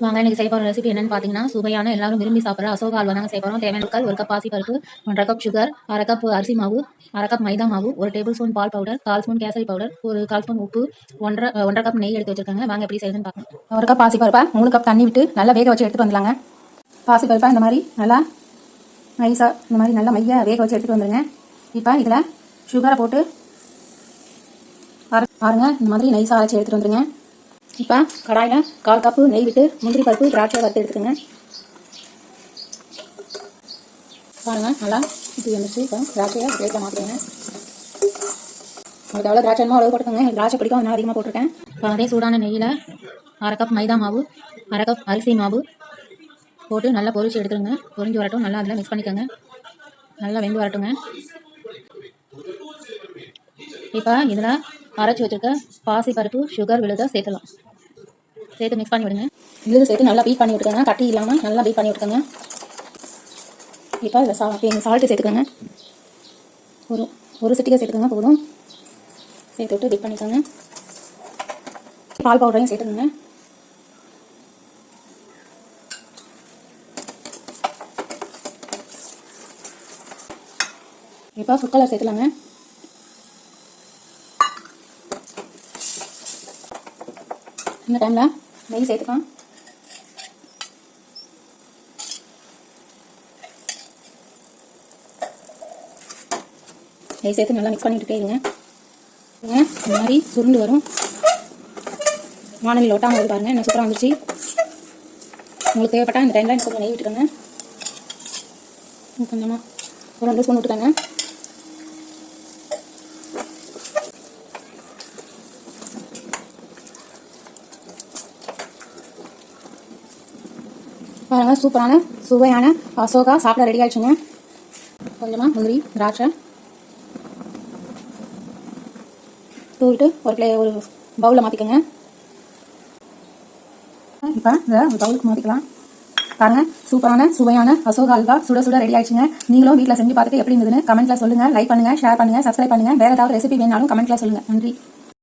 வாங்க இன்னைக்கு செய்ய போகிற ரெசிபி என்னன்னு பார்த்தீங்கன்னா, சுவையான எல்லாரும் விரும்பி சாப்பிட்ற அசோகா அல்வா தாங்க செய்ய போகிறோம். தேவையான பொருட்கள்: 1 கப் பாசிப்பருப்பு, 1/2 கப் சுகர், 1/2 கப் அரிசி மாவு, 1/2 கப் மைதா மாவு, 1 டேபிள் ஸ்பூன் பால் பவுடர், 1/4 ஸ்பூன் கேசரி பவுடர், ஒரு 1/4 ஸ்பூன் உப்பு, 1 1/2 கப் நெய் எடுத்து வச்சிருக்காங்க. வாங்க எப்படி செய்யுதுன்னு பார்க்கலாம். 1 கப் பாசிப்பருப்பை 3 கப் தண்ணி விட்டு நல்லா வேக வச்சு எடுத்துட்டு வந்துடலாங்க. பாசிப்பருப்பை இந்த மாதிரி நல்லா நைஸாக இந்த மாதிரி நல்லா மைய வேக வச்சு எடுத்துகிட்டு வந்துடுங்க. இப்போ இதில் சுகரை போட்டு பாருங்க, இந்த மாதிரி நைஸாக அரைச்சி எடுத்துகிட்டு வந்துடுங்க. இப்போ கடாயில் 1/4 கப்பு நெய் விட்டு முந்திரி பருப்பு திராட்சை வறுத்து எடுத்துக்கோங்க. பாருங்கள், நல்லா இப்படி வந்துச்சு. இப்போ திராட்சையை பிளேட்டில் மாற்றிடுங்க. உங்களுக்கு எவ்வளோ திராட்சை அளவு போட்டுக்கோங்க. திராட்சை பிடிக்கும், அதனால் அதிகமாக போட்டிருக்கேன். இப்போ அதே சூடான நெய்யில் 1/2 கப் மைதா மாவு, 1/2 கப் அரிசி மாவு போட்டு நல்லா பொரிச்சு எடுத்துருங்க. பொரிஞ்சு வரட்டும். நல்லா அதில் மிக்ஸ் பண்ணிக்கோங்க. நல்லா வெந்து வரட்டுங்க. இப்போ இதில் அரைச்சி வச்சுருக்க பாசிப்பருப்பு, சுகர் விழுத சேர்த்துலாம். சேர்த்து மிக்ஸ் பண்ணி விடுங்க. விழுது சேர்த்து நல்லா பீட் பண்ணி விட்டுக்கோங்க. கட்டி இல்லாமல் நல்லா பீட் பண்ணி விட்டுக்கோங்க. இப்போ இதில் சால்ட்டு சேர்த்துக்கோங்க. ஒரு சிட்டிகை சேர்த்துக்கோங்க போதும். சேர்த்து விட்டு பீட் பண்ணிக்கோங்க. பால் பவுடரையும் சேர்த்துக்கோங்க. இப்போ ஃபுட் கலர் சேர்த்துலாங்க. இந்த டைமில் நெய் சேர்த்துக்கலாம். நெய் சேர்த்து நல்லா மிக்ஸ் பண்ணிட்டு இருங்க. இந்த மாதிரி சுருண்டு வரும். வானலில் ஒட்டாமல் வருது பாருங்கள். என்ன சூப்பராக வந்துச்சு. உங்களுக்கு தேவைப்பட்டால் இந்த டைமில் கொஞ்சம் நெய் விட்டுக்கோங்க. கொஞ்சமாக ஒரு 2 ஸ்பூன் விட்டுக்கோங்க. பாருங்கள், சூப்பரான சுவையான அசோகா சாப்பிட ரெடி ஆயிடுச்சுங்க. கொஞ்சமாக முந்திரி திராட்சை தூவிட்டு ஒரு பவுலில் மாற்றிக்கோங்க. இப்போ இதை ஒரு பவுலுக்கு மாற்றிக்கலாம். பாருங்கள், சூப்பரான சுவையான அசோகா அல்வா சுட சுட ரெடி ஆயிடுச்சுங்க. நீங்களும் வீட்டில் செஞ்சு பார்த்துட்டு எப்படி இருந்ததுன்னு கமெண்ட்டில் சொல்லுங்கள். லைக் பண்ணுங்கள், ஷேர் பண்ணுங்கள், சப்ஸ்கிரைப் பண்ணுங்கள். வேறு ஏதாவது ரெசிபி வேணாலும் கமெண்ட்டில் சொல்லுங்கள். நன்றி.